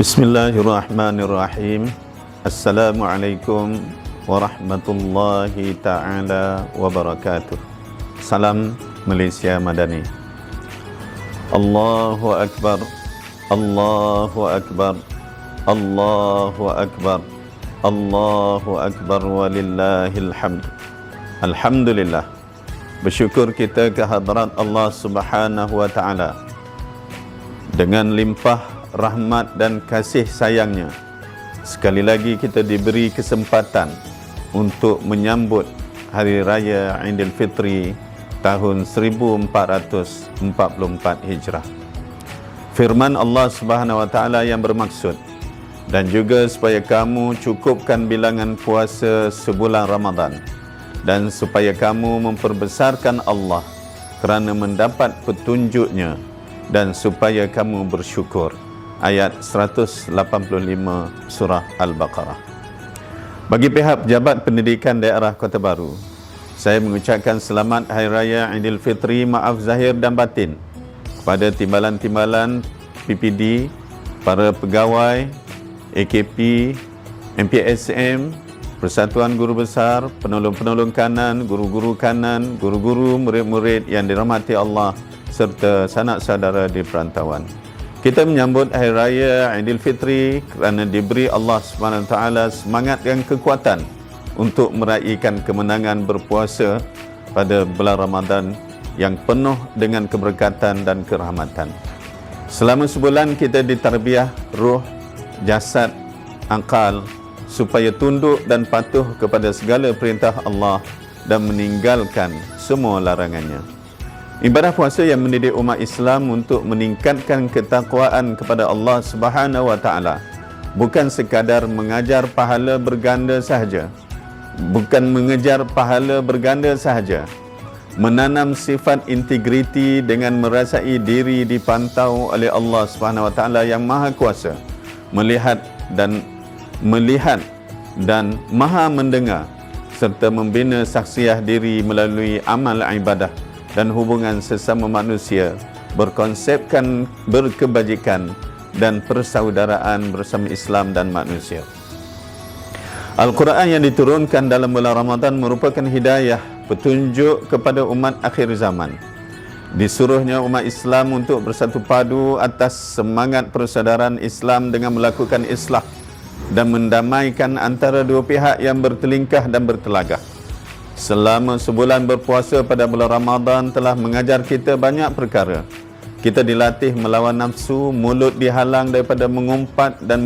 Bismillahirrahmanirrahim. Assalamualaikum warahmatullahi ta'ala wabarakatuh. Salam Malaysia Madani. Allahu Akbar, Allahu Akbar, Allahu Akbar, Allahu Akbar walillahil hamd. Alhamdulillah. Bersyukur kita ke hadrat Allah Subhanahu wa ta'ala dengan limpah rahmat dan kasih sayangnya. Sekali lagi kita diberi kesempatan untuk menyambut Hari Raya Aidil Fitri tahun 1444 Hijrah. Firman Allah Subhanahu wa taala yang bermaksud, dan juga supaya kamu cukupkan bilangan puasa sebulan Ramadan, dan supaya kamu memperbesarkan Allah kerana mendapat petunjuknya, dan supaya kamu bersyukur. Ayat 185 surah Al-Baqarah. Bagi pihak Pejabat Pendidikan Daerah Kota Baru, saya mengucapkan selamat Hari Raya Aidil Fitri, maaf zahir dan batin kepada timbalan-timbalan PPD, para pegawai, AKP, MPSM, Persatuan Guru Besar, penolong-penolong kanan, guru-guru kanan, guru-guru, murid-murid yang dirahmati Allah, serta sanak saudara di perantauan. Kita menyambut Hari Raya Aidil Fitri kerana diberi Allah SWT semangat dan kekuatan untuk meraihkan kemenangan berpuasa pada bulan Ramadan yang penuh dengan keberkatan dan kerahmatan. Selama sebulan kita ditarbiah ruh, jasad, akal supaya tunduk dan patuh kepada segala perintah Allah dan meninggalkan semua larangannya. Ibadah puasa yang mendidik umat Islam untuk meningkatkan ketakwaan kepada Allah Subhanahu wa taala, bukan sekadar mengajar pahala berganda sahaja, bukan mengejar pahala berganda sahaja, menanam sifat integriti dengan merasai diri dipantau oleh Allah Subhanahu wa taala yang Maha Kuasa, melihat dan Maha mendengar, serta membina saksiah diri melalui amal ibadah dan hubungan sesama manusia berkonsepkan berkebajikan dan persaudaraan bersama Islam dan manusia. Al-Quran yang diturunkan dalam bulan Ramadan merupakan hidayah, petunjuk kepada umat akhir zaman. Disuruhnya umat Islam untuk bersatu padu atas semangat persaudaraan Islam dengan melakukan islah dan mendamaikan antara dua pihak yang bertelingkah dan bertelagah. Selama sebulan berpuasa pada bulan Ramadan telah mengajar kita banyak perkara. Kita dilatih melawan nafsu, mulut dihalang daripada mengumpat dan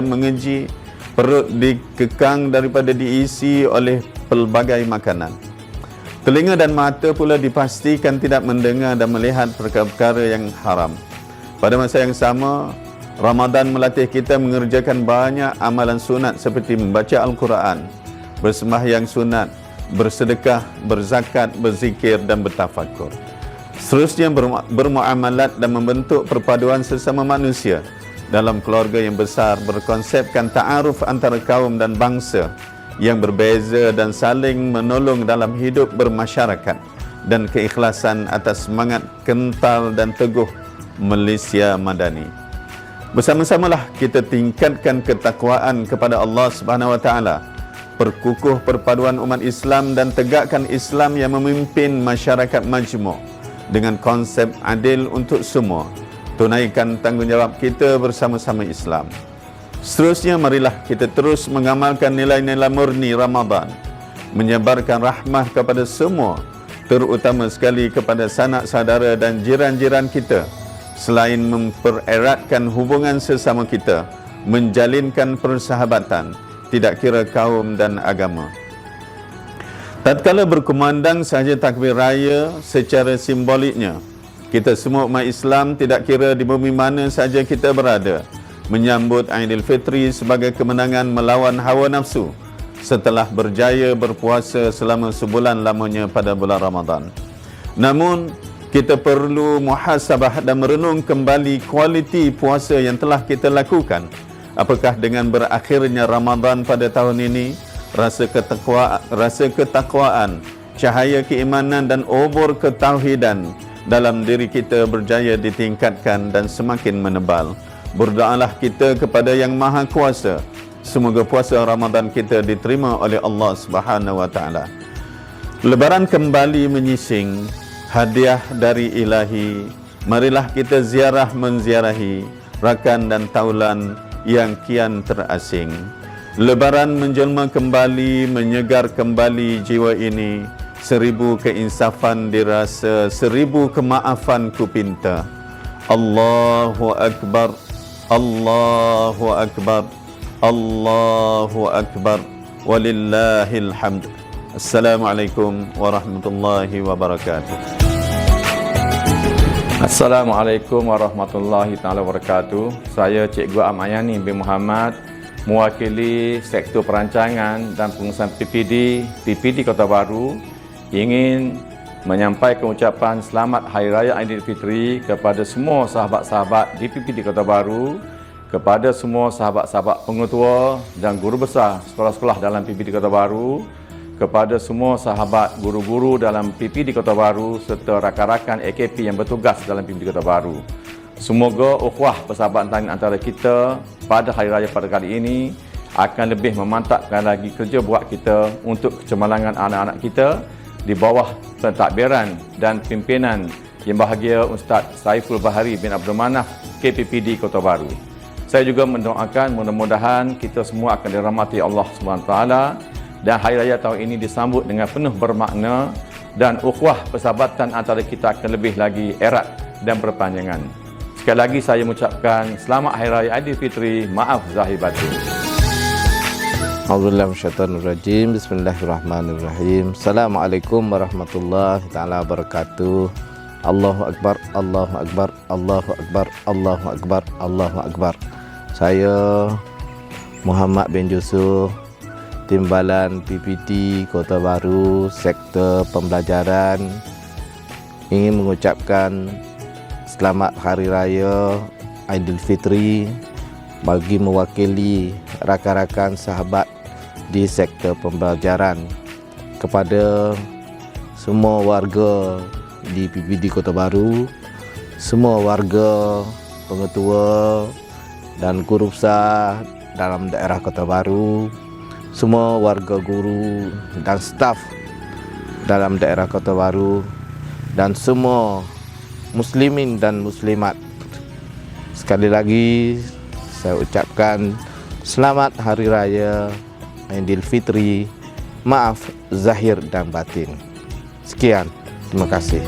mengeji, perut dikekang daripada diisi oleh pelbagai makanan. Telinga dan mata pula dipastikan tidak mendengar dan melihat perkara-perkara yang haram. Pada masa yang sama, Ramadan melatih kita mengerjakan banyak amalan sunat seperti membaca Al-Quran, bersembahyang sunat, bersedekah, berzakat, berzikir dan bertafakur. Seterusnya bermuamalat dan membentuk perpaduan sesama manusia dalam keluarga yang besar, berkonsepkan ta'aruf antara kaum dan bangsa yang berbeza dan saling menolong dalam hidup bermasyarakat, dan keikhlasan atas semangat kental dan teguh Malaysia Madani. Bersama-samalah kita tingkatkan ketakwaan kepada Allah Subhanahu wa taala, perkukuh perpaduan umat Islam dan tegakkan Islam yang memimpin masyarakat majmuk dengan konsep adil untuk semua. Tunaikan tanggungjawab kita bersama-sama Islam. Seterusnya, marilah kita terus mengamalkan nilai-nilai murni Ramadan, menyebarkan rahmah kepada semua, terutama sekali kepada sanak saudara dan jiran-jiran kita, selain mempereratkan hubungan sesama kita, menjalinkan persahabatan tidak kira kaum dan agama. Tatkala berkumandang sahaja takbir raya secara simboliknya, kita semua umat Islam tidak kira di bumi mana sahaja kita berada, menyambut Aidil Fitri sebagai kemenangan melawan hawa nafsu setelah berjaya berpuasa selama sebulan lamanya pada bulan Ramadan. Namun, kita perlu muhasabah dan merenung kembali kualiti puasa yang telah kita lakukan. Apakah dengan berakhirnya Ramadan pada tahun ini, rasa ketakwaan, cahaya keimanan dan obor ketauhidan dalam diri kita berjaya ditingkatkan dan semakin menebal, Berdoalah kita kepada Yang Maha Kuasa. Semoga puasa Ramadan kita diterima oleh Allah Subhanahu wa taala. Lebaran kembali menyising, hadiah dari Ilahi. Marilah kita ziarah menziarahi rakan dan taulan yang kian terasing. Lebaran menjelma kembali, menyegar kembali jiwa ini. 1000 keinsafan dirasa, 1000 kemaafan ku pinta. Allahu Akbar, Allahu Akbar, Allahu Akbar, walillahil hamd. Assalamualaikum warahmatullahi wabarakatuh. Assalamualaikum warahmatullahi taala wabarakatuh. Saya Cikgu Amayani bin Muhammad, mewakili Sektor Perancangan dan Pengurusan PPD Kota Baru, ingin menyampaikan ucapan selamat Hari Raya Aidilfitri kepada semua sahabat-sahabat di PPD Kota Baru, kepada semua sahabat-sahabat pengetua dan guru besar sekolah-sekolah dalam PPD Kota Baru, kepada semua sahabat guru-guru dalam PPD Kota Baru serta rakan-rakan AKP yang bertugas dalam PPD Kota Baru. Semoga ukhuwah persahabatan antara kita pada Hari Raya pada kali ini akan lebih memantapkan lagi kerja buat kita untuk kecemerlangan anak-anak kita di bawah pentadbiran dan pimpinan Yang Bahagia Ustaz Saiful Bahari bin Abdul Manaf KPPD Kota Baru. Saya juga mendoakan mudah-mudahan kita semua akan dirahmati Allah SWT dan Hari Raya tahun ini disambut dengan penuh bermakna dan ukhuwah persahabatan antara kita akan lebih lagi erat dan berpanjangan. Sekali lagi saya mengucapkan selamat Hari Raya Aidilfitri, maaf zahir batin. A'udzubillahiminasyaitonirrajim. Bismillahirrahmanirrahim. Assalamualaikum warahmatullahi taala wabarakatuh. Allahu Akbar, Allahu Akbar, Allahu Akbar, Allahu Akbar, Allahu Akbar. Saya Muhammad bin Yusuf, Timbalan PPD Kota Baru, Sektor Pembelajaran, ingin mengucapkan selamat Hari Raya Aidilfitri bagi mewakili rakan-rakan sahabat di Sektor Pembelajaran kepada semua warga di PPD Kota Baru, semua warga, pengetua dan guru besar dalam daerah Kota Baru, semua warga guru dan staf dalam daerah Kota Baru, dan semua muslimin dan muslimat. Sekali lagi saya ucapkan selamat Hari Raya Aidilfitri, maaf zahir dan batin. Sekian, terima kasih.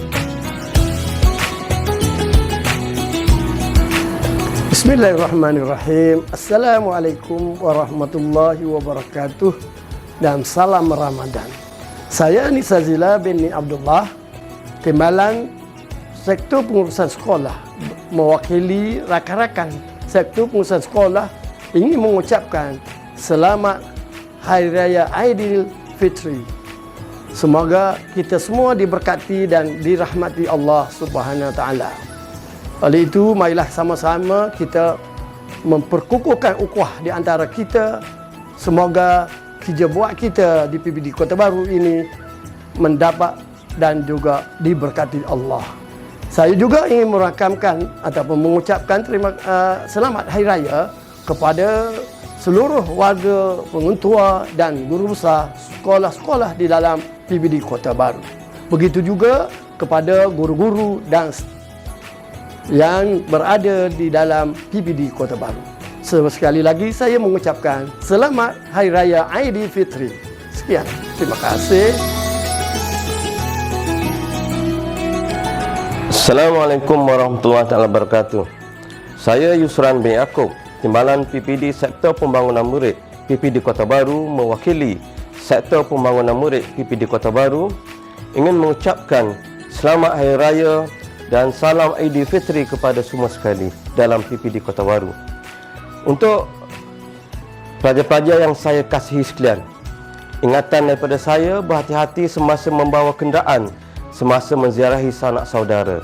Bismillahirrahmanirrahim. Assalamualaikum warahmatullahi wabarakatuh dan salam Ramadan. Saya Nisa Zila bin Abdullah, Timbalan Sektor Pengurusan Sekolah, mewakili rakan-rakan Sektor Pengurusan Sekolah, ingin mengucapkan selamat Hari Raya Aidilfitri. Semoga kita semua diberkati dan dirahmati Allah Subhanahu wa taala. Oleh itu, marilah sama-sama kita memperkukuhkan ukhuwah di antara kita. Semoga kerja buat kita di PPD Kota Baru ini mendapat dan juga diberkati Allah. Saya juga ingin merakamkan ataupun mengucapkan selamat Hari Raya kepada seluruh warga, pengetua dan guru besar sekolah-sekolah di dalam PPD Kota Baru. Begitu juga kepada guru-guru dan yang berada di dalam PPD Kota Baru. Sekali lagi saya mengucapkan selamat Hari Raya Aidilfitri. Sekian, terima kasih. Assalamualaikum warahmatullahi wabarakatuh. Saya Yusran bin Yaakob, Timbalan PPD Sektor Pembangunan Murid PPD Kota Baru, mewakili Sektor Pembangunan Murid PPD Kota Baru, ingin mengucapkan selamat Hari Raya dan salam Aidilfitri kepada semua sekali dalam PPD Kota Baru. Untuk pelajar-pelajar yang saya kasihi sekalian, ingatan daripada saya, berhati-hati semasa membawa kenderaan, semasa menziarahi sanak saudara.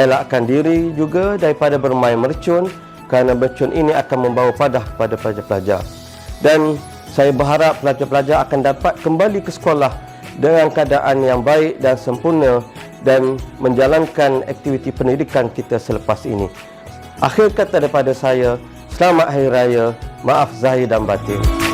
Elakkan diri juga daripada bermain mercun, kerana mercun ini akan membawa padah kepada pelajar-pelajar. Dan saya berharap pelajar-pelajar akan dapat kembali ke sekolah dengan keadaan yang baik dan sempurna dan menjalankan aktiviti pendidikan kita selepas ini. Akhir kata daripada saya, selamat Hari Raya, maaf zahir dan batin.